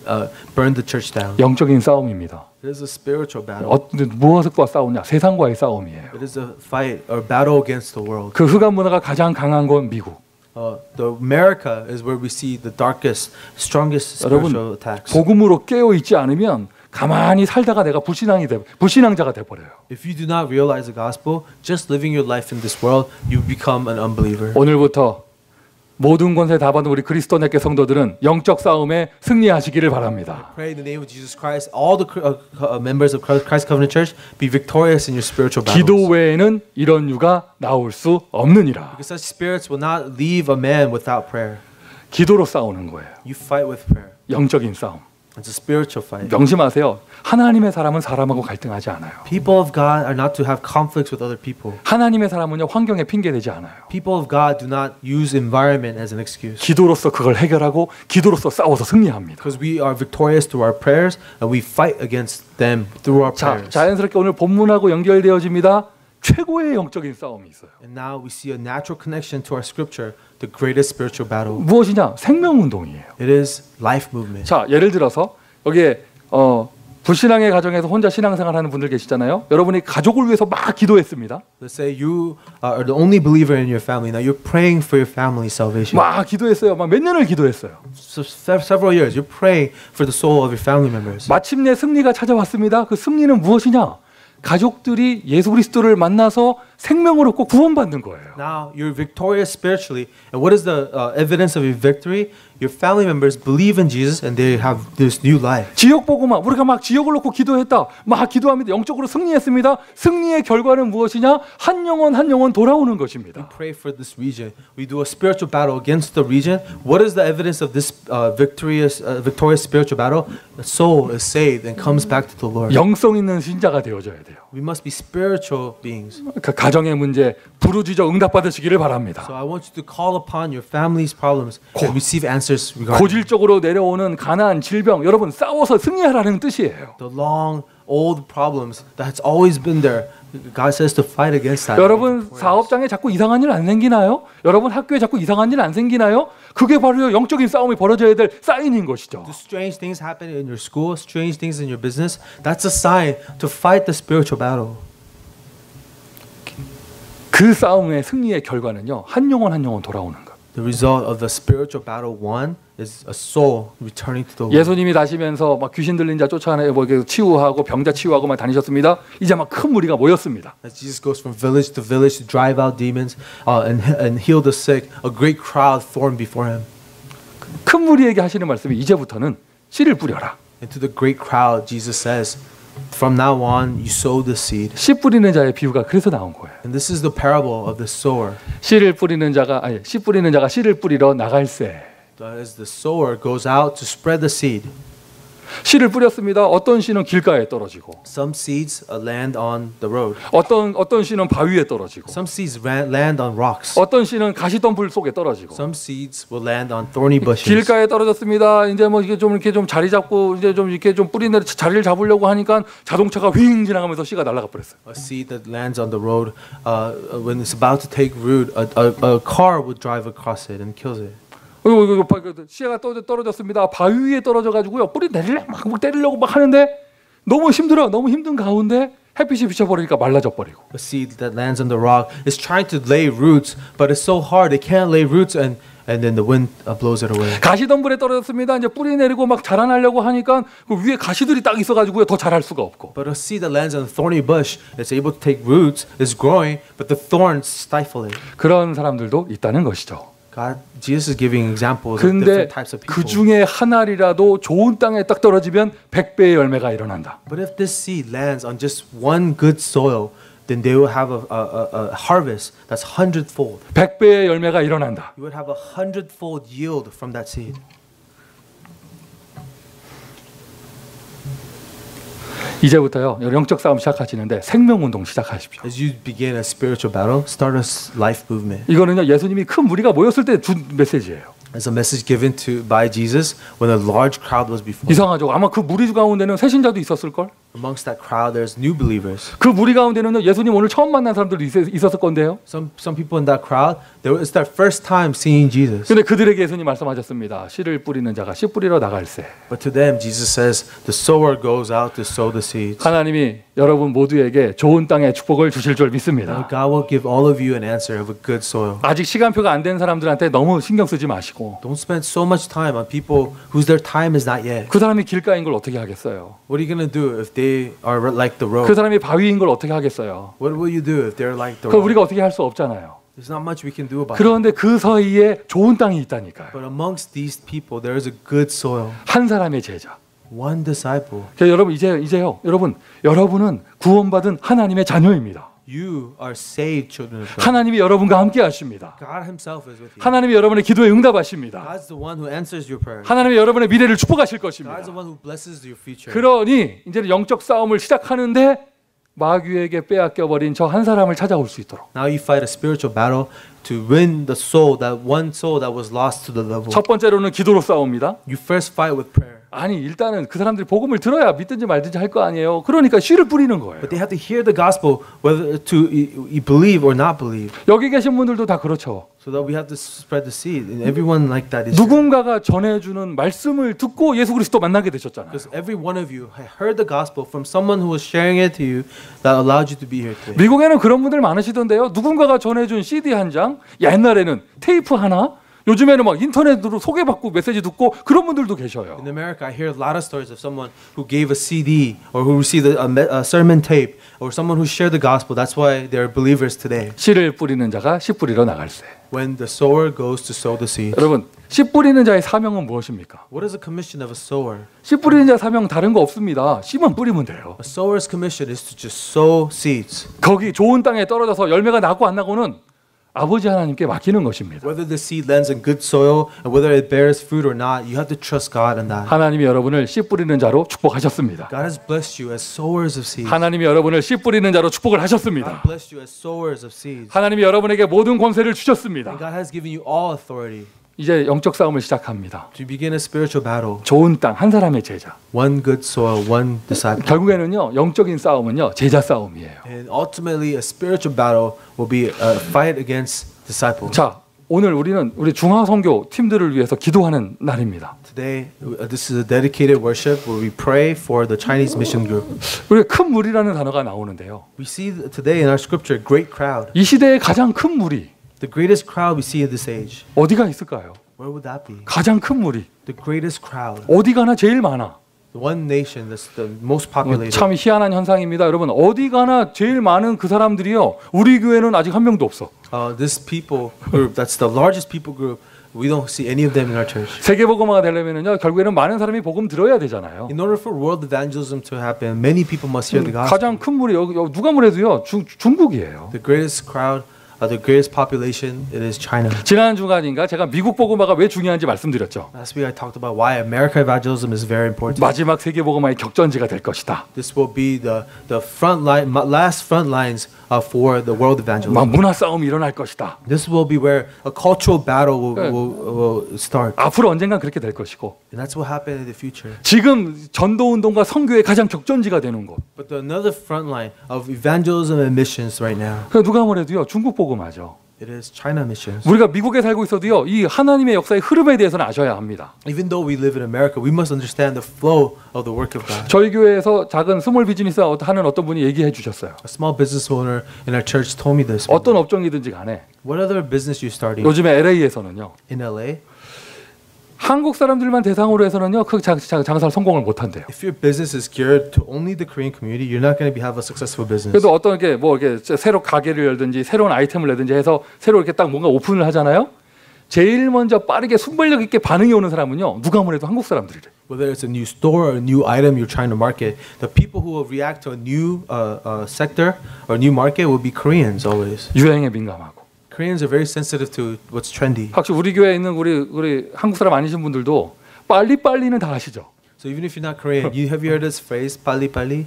burned the church down. 영적인 싸움입니다. It is a spiritual battle. 무엇과 싸우냐? 세상과의 싸움이에요. It is a fight or battle against the world. 그 흑암 문화가 가장 강한 건 미국. The America is where we see the darkest, strongest spiritual attacks. 복음으로 깨어 있지 않으면 가만히 살다가 내가 불신앙자가 돼 버려요. If you do not realize the gospel, just living your life in this world, you become an unbeliever. 오늘부터 모든 권세 다 받은 우리 그리스도인의 성도들은 영적 싸움에 승리하시기를 바랍니다. Pray in the name of Jesus Christ. All the members of Christ Covenant Church be victorious in your spiritual battles. 기도 외에는 이런 유가 나올 수 없느니라. Because such spirits will not leave a man without prayer. 기도로 싸우는 거예요. You fight with prayer. 영적인 싸움. It's a spiritual fight. 명심하세요. 하나님의 사람은 사람하고 갈등하지 않아요. People of God are not to have conflicts with other people. 하나님의 사람은요 환경에 핑계 대지 않아요. People of God do not use environment as an excuse. 기도로서 그걸 해결하고 기도로서 싸워서 승리합니다. Because we are victorious through our prayers and we fight against them through our 자, prayers. 자연스럽게 오늘 본문하고 연결되어집니다. 최고의 영적인 싸움이 있어요. And now we see a natural connection to our scripture, the greatest spiritual battle. 무엇이냐? 생명운동이에요. It is life movement. 자, 예를 들어서 여기에 불신앙의 가정에서 혼자 신앙생활하는 분들 계시잖아요. 여러분이 가족을 위해서 막 기도했습니다. Let's say you are the only believer in your family. Now you're praying for your family's salvation. 막 기도했어요. 막 몇 년을 기도했어요. So several years, you're praying for the soul of your family members. 마침내 승리가 찾아왔습니다. 그 승리는 무엇이냐? 가족들이 예수 그리스도를 만나서 생명을 얻고 구원받는 거예요. Now you're victorious spiritually. And what is the evidence of your victory? Your family members believe in Jesus and they have this new life. 지역 보고만 우리가 막 지역을 놓고 기도했다. 막 기도합니다. 영적으로 승리했습니다. 승리의 결과는 무엇이냐? 한 영혼 돌아오는 것입니다. We pray for this region. We do a spiritual battle against the region. What is the evidence of this victorious spiritual battle? The soul is saved and comes back to the Lord. 영성 있는 신자가 되어져야 돼요. We must be spiritual beings. 그 가정의 문제 부르짖어 응답받으시기를 바랍니다. So I want you to call upon your family's problems and receive answers regarding 고질적으로 내려오는 가난, 질병, 여러분 싸워서 승리하라는 뜻이에요. the long old problems that's always been there. God says to fight against that. 여러분 사업장에 자꾸 이상한 일 안 생기나요? 여러분 학교에 자꾸 이상한 일 안 생기나요? 그게 바로 영적인 싸움이 벌어져야 될 사인인 것이죠. Do strange things happen in your school, strange things in your business? That's a sign to fight the spiritual battle. 그 싸움의 승리의 결과는요. 한 영혼 한 영혼 돌아오는 것. The result of the spiritual battle won is a soul returning to the Lord. 예수님이 다시면서 막 귀신 들린 자 쫓아내 뭐 이렇게 치유하고 병자 치유하고 막 다니셨습니다. 이제 막 큰 무리가 모였습니다. As Jesus goes from village to village to drive out demons and heal the sick, a great crowd formed before him. 큰 무리에게 하시는 말씀이 이제부터는 씨를 뿌려라. And to the great crowd, Jesus says, from now on, you sow the seed. 씨 뿌리는 자의 비유가 그래서 나온 거예요. And this is the parable of the sower. 씨 뿌리는 자가 씨를 뿌리러 나갈새. As the sower goes out to spread the seed, 씨를 뿌렸습니다. 어떤 씨는 길가에 떨어지고, some seeds land on the road. 어떤 씨는 바위에 떨어지고, Some seeds land on rocks. 어떤 씨는 가시덤불 속에 떨어지고. Some seeds will land on thorny bushes. 길가에 떨어졌습니다. 이제 뭐 이게 좀 이렇게 좀 자리 잡고 이제 좀 이렇게 좀 뿌리는 자리를 잡으려고 하니까 자동차가 휙 지나가면서 씨가 날아가 버렸어요. A seed that lands on the road, when it's about to take root, a car would drive across it and kills it. 이거 씨가 떨어졌습니다. 바위 위에 떨어져 가지고요. 뿌리 내리려고 막 때리려고 막 하는데 너무 힘들어. 너무 힘든 가운데 햇빛이 비춰버리니까 말라져 버리고. A seed that lands on the rock is trying to lay roots, but it's so hard it can't lay roots, and then the wind blows it away. 가시덤불에 떨어졌습니다. 이제 뿌리 내리고 막 자라나려고 하니까 그 위에 가시들이 딱 있어가지고요. 더 자랄 수가 없고. But a seed that lands on a thorny bush is able to take roots, is growing, but the thorns stifle it. 그런 사람들도 있다는 것이죠. Jesus is giving examples of 근데 different types of 그 people. 중에 한 알이라도 좋은 땅에 딱 떨어지면 100배의 열매가 일어난다. But if this seed lands on just one good soil, then they will have a harvest that's 100-fold. 100배의 열매가 일어난다. You would have 100-fold yield from that seed. 이제부터요. 영적 싸움 시작하시는데 생명운동 시작하십시오. As you begin a spiritual battle, start a life movement. 이거는요. 예수님이 큰 무리가 모였을 때 준 메시지예요. As a message given by Jesus when a large crowd was before. 이상하죠. 아마 그 무리 가운데는 새신자도 있었을 걸. Amongst that crowd, there's new believers. 그 무리 가운데는요. 예수님 오늘 처음 만난 사람들도 있었을 건데요. Some people in that crowd, it's their first time seeing Jesus. 근데 그들에게 예수님 말씀하셨습니다. 씨를 뿌리는 자가 씨 뿌리러 나갈새. But to them, Jesus says, the sower goes out to sow the seeds. 하나님이 여러분 모두에게 좋은 땅의 축복을 주실 줄 믿습니다. God will give all of you an answer of a good soil. 아직 시간표가 안 된 사람들한테 너무 신경 쓰지 마시고 Don't spend so much time on people whose their time is not yet. 그 사람이 길가인 걸 어떻게 하겠어요? What are you going to do if they are like the 그 road? 사람이 바위인 걸 어떻게 하겠어요? What will you do if they're like the 그걸 road? 우리가 어떻게 할 수 없잖아요. There's not much we can do about it. 그런데 그 사이에 좋은 땅이 있다니까요. But amongst these people, there is a good soil. 한 사람의 제자. One disciple. 그러니까 여러분 이제요. 여러분은 구원받은 하나님의 자녀입니다. You are saved children of God. 하나님이 여러분과 함께 하십니다. God himself is with you. 하나님이 여러분의 기도에 응답하십니다. God's the one who answers your prayer. 하나님이 여러분의 미래를 축복하실 것입니다. God's the one who blesses your future. 그러니 이제는 영적 싸움을 시작하는데 마귀에게 빼앗겨 버린 저 한 사람을 찾아올 수 있도록. Now you fight a spiritual battle to win the soul, that one soul that was lost to the devil. 첫 번째로는 기도로 싸웁니다. You first fight with prayer. 아니 일단은 그 사람들이 복음을 들어야 믿든지 말든지 할 거 아니에요. 그러니까 씨를 뿌리는 거예요. But they have to hear the gospel whether to believe or not believe. 여기 계신 분들도 다 그렇죠. So that we have to spread the seed, and everyone like that is. 누군가가 전해주는 말씀을 듣고 예수 그리스도 만나게 되셨잖아요. Because every one of you heard the gospel from someone who was sharing it to you that allowed you to be here today. 미국에는 그런 분들 많으시던데요. 누군가가 전해준 CD 한 장, 옛날에는 테이프 하나, 요즘에는 막 인터넷으로 소개받고 메시지 듣고 그런 분들도 계셔요. In America, I hear a lot of stories of someone who gave a CD or who received a sermon tape or someone who shared the gospel. That's why they're believers today. 씨를 뿌리는 자가 씨 뿌리러 나갈새. When the sower goes to sow the seed. 여러분, 씨 뿌리는 자의 사명은 무엇입니까? What is the commission of a sower? 씨 뿌리는 자 사명 다른 거 없습니다. 씨만 뿌리면 돼요. A sower's commission is to just sow seeds. 거기 좋은 땅에 떨어져서 열매가 나고 안 나고는 아버지 하나님께 맡기는 것입니다. Whether the seed lands in good soil and whether it bears fruit or not, you have to trust God in that. 하나님이 여러분을 씨 뿌리는 자로 축복하셨습니다. God has blessed you as sowers of seeds. 하나님이 여러분을 씨 뿌리는 자로 축복을 하셨습니다. God blessed you as sowers of seeds. 하나님이 여러분에게 모든 권세를 And 주셨습니다. God has given you all authority. 이제 영적 싸움을 시작합니다. To begin a spiritual battle, 좋은 땅 한 사람의 제자. one good soil, one disciple. 결국에는요 영적인 싸움은요 제자 싸움이에요. And ultimately, a spiritual battle will be a fight against disciples. 자 오늘 우리는 우리 중화 선교 팀들을 위해서 기도하는 날입니다. Today, this is a dedicated worship where we pray for the Chinese mission group. 우리 큰 무리라는 단어가 나오는데요. We see today in our scripture a great crowd. 이 시대의 가장 큰 무리 The greatest crowd we see in this age. 어디가 있을까요? Where would that be? 가장 큰 무리 The greatest crowd. 어디 가나 제일 많아. The one nation that's the most populated. 참 희한한 현상입니다. 여러분 어디 가나 제일 많은 그 사람들이요. 우리 교회는 아직 한 명도 없어. This people group, that's the largest people group. We don't see any of them in our church. 세계 복음화가 되려면은요. 결국에는 많은 사람이 복음 들어야 되잖아요. In order for world evangelism to happen, many people must hear the gospel. 가장 큰 무리 여기 누가 뭐래도요. 중국이에요. The greatest crowd, the greatest population, it is China. 지난 주간인가 제가 미국 복음화가 왜 중요한지 말씀드렸죠. Last week I talked about why American evangelism is very important. 마지막 세계 복음화의 격전지가 될 것이다. This will be the front line, last front lines for the world 막 evangelism. 문화 싸움이 일어날 것이다. This will be where a cultural battle will start. 앞으로 언젠간 그렇게 될 것이고 And that's what happened in the future. 지금 전도 운동과 선교의 가장 격전지가 되는 곳. But another front line of evangelism and missions right now, 그 누가 뭐래도요. 중국 복음화죠. it is China missions. 우리가 미국에 살고 있어도요. 이 하나님의 역사의 흐름에 대해서는 아셔야 합니다. Even though we live in America, we must understand the flow of the work of God. 저희 교회에서 작은 스몰 비즈니스 하는 어떤 분이 얘기해 주셨어요. A small business owner in our church told me this. 어떤 업종이든지 간에 What other business you starting 요즘에 LA에서는요. in LA? 한국 사람들만 대상으로 해서는요. 그 장사를 성공을 못 한대요. If your business is geared to only the Korean community, you're not going to have a successful business. 그래도 어떤 게 뭐 이렇게 새로 가게를 열든지 새로운 아이템을 내든지 해서 새로 이렇게 딱 뭔가 오픈을 하잖아요. 제일 먼저 빠르게 순발력 있게 반응이 오는 사람은요. 누가 뭐래도 한국 사람들이래. Whether it's a new store or a new item you're trying to market, the people who will react to a new sector or new market will be Koreans always. 유행에 민감하고. Koreans are very sensitive to what's trendy. 확실히 우리 교회에 있는 우리 한국 사람 아니신 분들도 빨리빨리는 다 아시죠. So even if you're not Korean, have you heard this phrase, 빨리 빨리?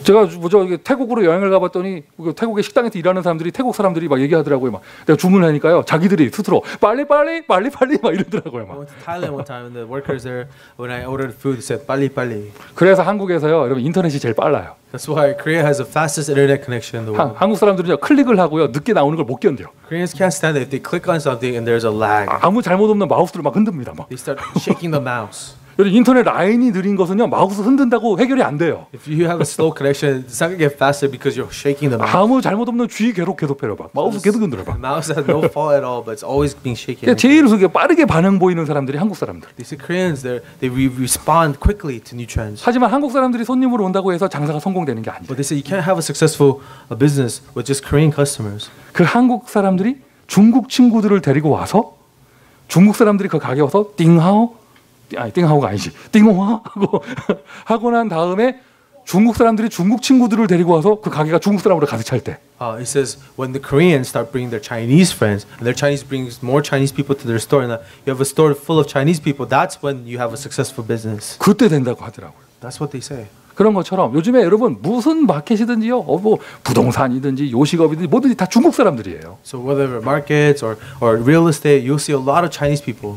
제가 뭐죠 태국으로 여행을 가봤더니 태국의 식당에서 일하는 사람들이 태국 사람들이 막 얘기하더라고요. 막 내가 주문하니까요 자기들이 스스로 빨리빨리 막 이러더라고요. I 막. went to Thailand one time and the workers there, when I ordered food, said 빨리 빨리. 그래서 한국에서요 여러분 인터넷이 제일 빨라요. That's why Korea has the fastest internet connection in the world. 한국 사람들은요 클릭을 하고요 늦게 나오는 걸 못 견뎌요. Koreans can't stand it if they click on something and there's a lag. 아무 잘못 없는 마우스를 막 흔듭니다. 막. They start shaking the mouse. 여러분 인터넷 라인이 느린 것은요 마우스 흔든다고 해결이 안 돼요. If you have a slow connection, it's not gonna get faster because you're shaking the mouse. 아무 잘못 없는 쥐 계속 해봐. 막 마우스 계속 흔들어 봐. The mouse has no fault at all, but it's always being shaken. 제일 그게 빠르게 반응 보이는 사람들이 한국 사람들. These Koreans, they respond quickly to new trends. 하지만 한국 사람들이 손님으로 온다고 해서 장사가 성공되는 게 아니죠. But they say you can't have a successful business with just Korean customers. 그 한국 사람들이 중국 친구들을 데리고 와서 중국 사람들이 그 가게 와서 띵하오가 아니지 띵호화 하고 난 다음에 중국 사람들이 중국 친구들을 데리고 와서 그 가게가 중국 사람으로 가득 찰 때. It says when the Koreans start bringing their Chinese friends and their Chinese brings more Chinese people to their store and you have a store full of Chinese people, that's when you have a successful business. 그때 된다고 하더라고요. That's what they say. 그런 것처럼 요즘에 여러분 무슨 마켓이든지요, 뭐 부동산이든지 요식업이든지 뭐든지 다 중국 사람들이에요. So whether markets or real estate, you'll see a lot of Chinese people.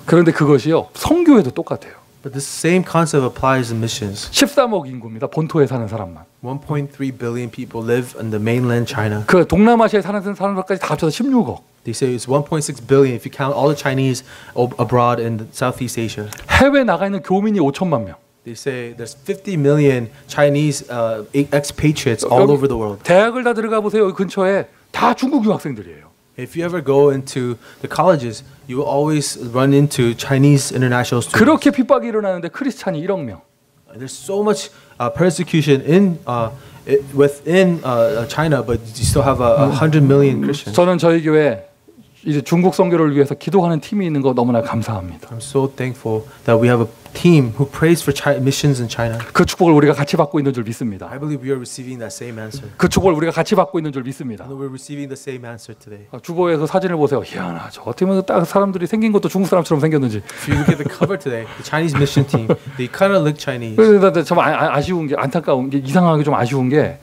그런데 그것이요 선교에도 똑같아요. But this same concept applies in missions. 13억 인구입니다. 본토에 사는 사람만. 1.3 billion people live in the mainland China. 그 동남아시아에 사는 사람들까지 다 합쳐서 16억. They say it's 1.6 billion if you count all the Chinese abroad in Southeast Asia. 해외 나가 있는 교민이 5천만 명. They say there's 50 million Chinese expatriates all over the world. 대학을 다 들어가 보세요. 여기 근처에 다 중국 유학생들이에요. If you ever go into the colleges, you will always run into Chinese international students. 그렇게 핍박이 일어나는데 크리스찬이 1억 명. There's so much persecution within China, but you still have 100 million Christians. 저는 저희 교회 이제 중국 선교를 위해서 기도하는 팀이 있는 거 너무나 감사합니다. I'm so thankful that we have a team who prays for missions in China. 그 축복을 우리가 같이 받고 있는 줄 믿습니다. I believe we are receiving that same answer. 그 축복을 우리가 같이 받고 있는 줄 믿습니다. I know we're receiving the same answer today. 주보의 그 사진을 보세요. 희한하죠. 어떻게 보면 딱 사람들이 생긴 것도 중국 사람처럼 생겼는지. If you look at the cover today, the Chinese mission team, they kind of look Chinese. 그래서 참 아쉬운 게 안타까운 게 이상하게 좀 아쉬운 게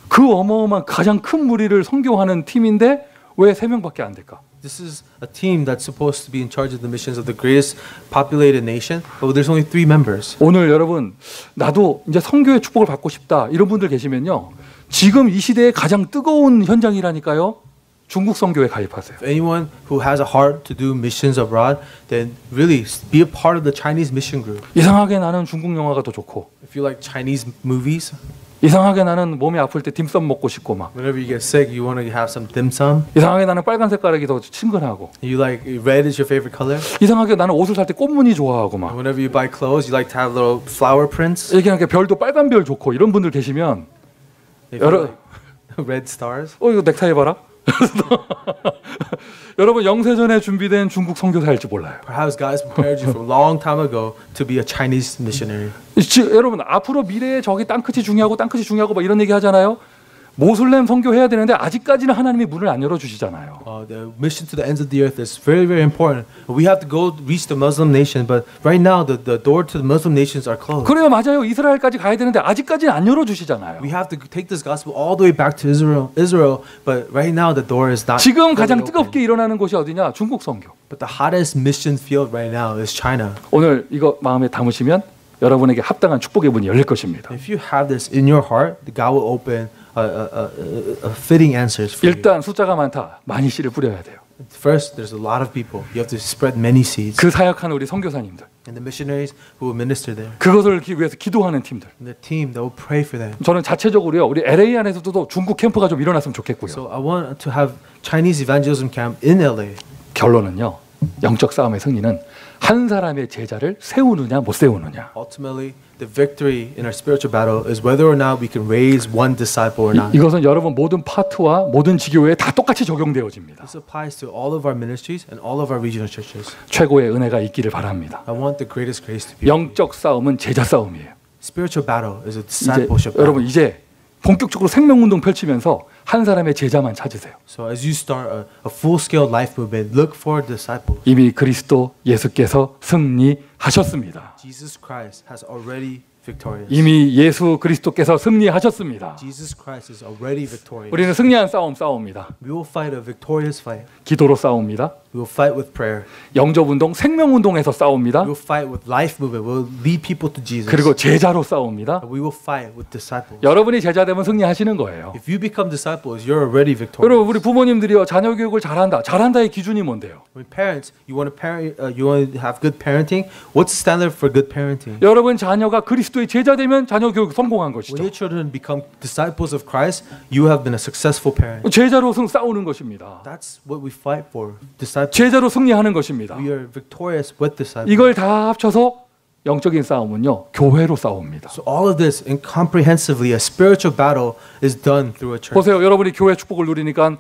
그 어마어마한 가장 큰 무리를 선교하는 팀인데 왜 3명밖에 안 될까? This is a team that's supposed to be in charge of the missions of the greatest populated nation, but there's only 3 members. 오늘 여러분 나도 이제 선교의 축복을 받고 싶다 이런 분들 계시면요. 지금 이 시대에 가장 뜨거운 현장이라니까요. 중국 선교에 가입하세요. If anyone who has a heart to do missions abroad, then really be a part of the Chinese mission group. 이상하게 나는 중국 영화가 더 좋고 If you like Chinese movies, 이상하게 나는 몸이 아플 때 딤섬 먹고 싶고 막 whenever you get sick, you want to have some dim sum. 이상하게 나는 빨간 색깔이 더 친근하고 You like red is your favorite color. 이상하게 나는 옷을 살 때 꽃무늬 좋아하고 막 Whenever you buy clothes, you like to have little flower prints. 이렇게 별도 빨간 별 좋고 이런 분들 계시면 If you 여러- like red stars. 이거 넥타이 봐라. 여러분 영세전에 준비된 중국 선교사일지 몰라요. Perhaps God's prepared you from a long time ago to be a Chinese missionary. 여러분 앞으로 미래에 저기 땅끝이 중요하고 땅끝이 중요하고 막 이런 얘기 하잖아요. 모슬렘 선교해야 되는데 아직까지는 하나님이 문을 안 열어주시잖아요. The mission to the ends of the earth is very, very important. We have to go reach the Muslim nation, but right now the door to the Muslim nations are closed. 그래요, 맞아요. 이스라엘까지 가야 되는데 아직까지는 안 열어주시잖아요. We have to take this gospel all the way back to Israel, but right now the door is not. 지금 fully 가장 open. 뜨겁게 일어나는 곳이 어디냐? 중국 선교. But the hottest mission field right now is China. 오늘 이거 마음에 담으시면 여러분에게 합당한 축복의 문이 열릴 것입니다. If you have this in your heart, God will open a fitting answers for you. 일단 숫자가 많다. 많이 씨를 뿌려야 돼요. First, there's a lot of people. You have to spread many seeds. 그 사역하는 우리 선교사님들, And the missionaries who will minister there. 그것을 위해서 기도하는 팀들. And the team that will pray for them. 저는 자체적으로요. 우리 LA 안에서도 중국 캠프가 좀 일어났으면 좋겠고요. So I want to have Chinese evangelism camp in LA. 결론은요. 영적 싸움의 승리는 한 사람의 제자를 세우느냐 못 세우느냐. Ultimately, the victory in our spiritual battle is whether or not we can raise one disciple or not. 이것은 여러분 모든 파트와 모든 지교회에 다 똑같이 적용되어집니다. This applies to all of our ministries and all of our regional churches. 최고의 은혜가 있기를 바랍니다. I want the greatest grace to be. 영적 싸움은 제자 싸움이에요. Spiritual battle is a 이제 discipleship 여러분 battle. 이제 본격적으로 생명운동 펼치면서 한 사람의 제자만 찾으세요. So as you start a full-scale life movement, look for disciples. 이미 그리스도 예수께서 승리하셨습니다. Jesus Christ has already victorious. 이미 예수 그리스도께서 승리하셨습니다. Jesus Christ is already victorious. 우리는 승리한 싸움 싸웁니다. We will fight a victorious fight. 기도로 싸웁니다. We will fight with prayer. 영접운동, 생명운동에서 싸웁니다. We will fight with life movement. We will lead people to Jesus. 그리고 제자로 싸웁니다. We will fight with disciples. 여러분이 제자 되면 승리하시는 거예요. If you become disciples, you're already victorious. 여러분 우리 부모님들이요 자녀 교육을 잘한다. 잘한다의 기준이 뭔데요? When parents, you want to have good parenting. What's the standard for good parenting? 여러분 자녀가 그리스도의 제자 되면 자녀 교육 성공한 When 것이죠. your children become disciples of Christ, you have been a successful parent. 제자로 싸우는 것입니다. That's what we fight for. Disciples. 제자로 승리하는 것입니다. We are victorious with disciples. 이걸 다 합쳐서 영적인 싸움은요 교회로 싸웁니다. So all of this, and comprehensively, a spiritual battle is done through a church. 보세요, 여러분이 교회 축복을 누리니까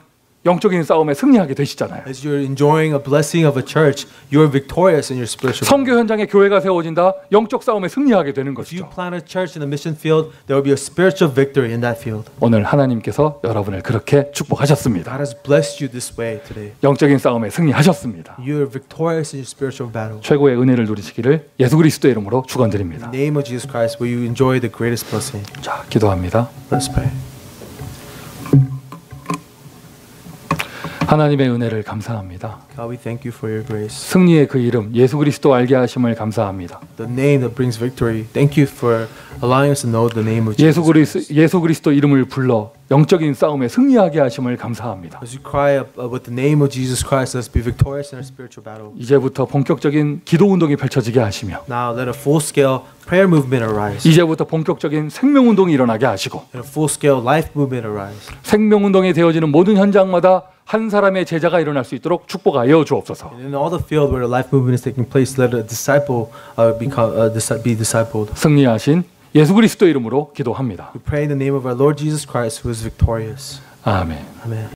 영적인 싸움에 승리하게 되시잖아요. As you're enjoying a blessing of a church, you're victorious in your spiritual battle. 선교 현장에 교회가 세워진다. 영적 싸움에 승리하게 되는 If you 것이죠. plant a church in the mission field, there will be a spiritual victory in that field. 오늘 하나님께서 여러분을 그렇게 축복하셨습니다. God has blessed you this way today. 영적인 싸움에 승리하셨습니다. You are victorious in your spiritual battle. 최고의 은혜를 누리시기를 예수 그리스도의 이름으로 축원드립니다. In the name of Jesus Christ, will you enjoy the greatest blessing? 자, 기도합니다. Let's pray. 하나님의 은혜를 감사합니다. God, we thank you for your grace. 승리의 그 이름 예수 그리스도 알게 하심을 감사합니다. The name that brings victory. Thank you for allowing us to know the name of Jesus. 예수 그리스도 이름을 불러 영적인 싸움에 승리하게 하심을 감사합니다. As you cry with the name of Jesus Christ, let's be victorious in our spiritual battle. 이제부터 본격적인 기도 운동이 펼쳐지게 하시며 Now let a full-scale prayer movement arise. 이제부터 본격적인 생명 운동이 일어나게 하시고 And a full-scale life movement arise. 생명 운동이 되어지는 모든 현장마다 한 사람의 제자가 일어날 수 있도록 축복하여 주옵소서. And in all the field where the life movement is taking place, let a disciple be discipled. 승리하신 예수 그리스도 이름으로 기도합니다. We pray in the name of our Lord Jesus Christ, who is victorious. 아멘. Amen.